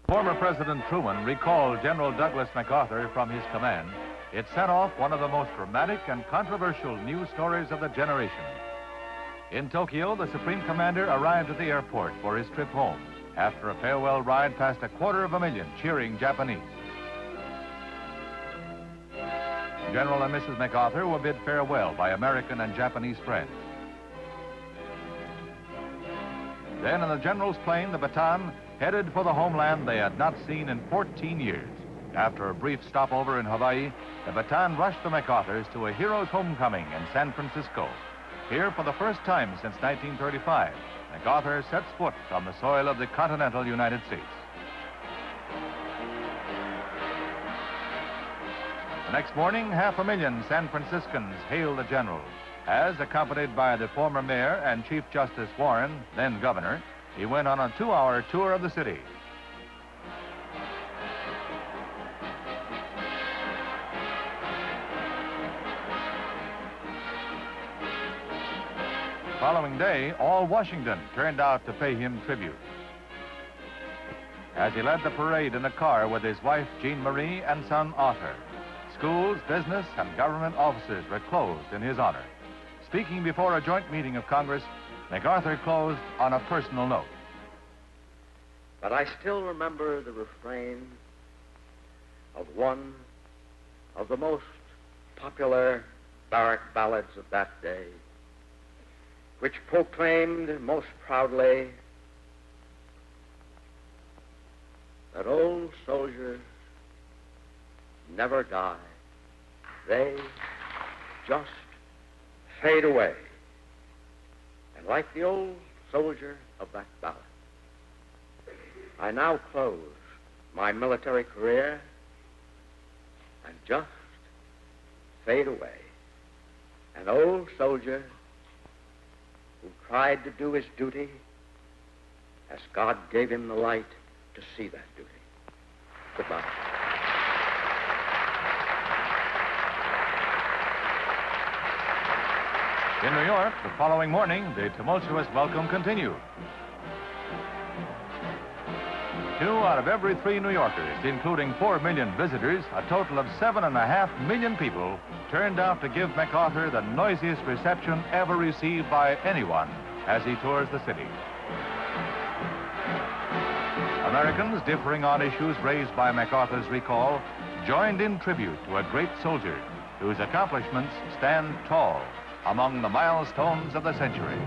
Former President Truman recalled General Douglas MacArthur from his command, it set off one of the most dramatic and controversial news stories of the generation. In Tokyo, the Supreme Commander arrived at the airport for his trip home after a farewell ride past 250,000 cheering Japanese. General and Mrs. MacArthur were bid farewell by American and Japanese friends. Then in the General's plane, the Bataan headed for the homeland they had not seen in 14 years. After a brief stopover in Hawaii, the Bataan rushed the MacArthurs to a hero's homecoming in San Francisco. Here, for the first time since 1935, MacArthur sets foot on the soil of the continental United States. The next morning, 500,000 San Franciscans hailed the General, as, accompanied by the former mayor and Chief Justice Warren, then governor, he went on a 2-hour tour of the city. Following day, all Washington turned out to pay him tribute. As he led the parade in a car with his wife, Jean Marie, and son, Arthur, schools, business, and government offices were closed in his honor. Speaking before a joint meeting of Congress, MacArthur closed on a personal note. But I still remember the refrain of one of the most popular barrack ballads of that day, which proclaimed most proudly that old soldiers never die. They just fade away. And like the old soldier of that ballad, I now close my military career and just fade away. An old soldier who tried to do his duty as God gave him the light to see that duty. Goodbye. In New York, the following morning, the tumultuous welcome continued. 2 out of every 3 New Yorkers, including 4 million visitors, a total of 7.5 million people, turned out to give MacArthur the noisiest reception ever received by anyone as he tours the city. Americans, differing on issues raised by MacArthur's recall, joined in tribute to a great soldier whose accomplishments stand tall among the milestones of the century.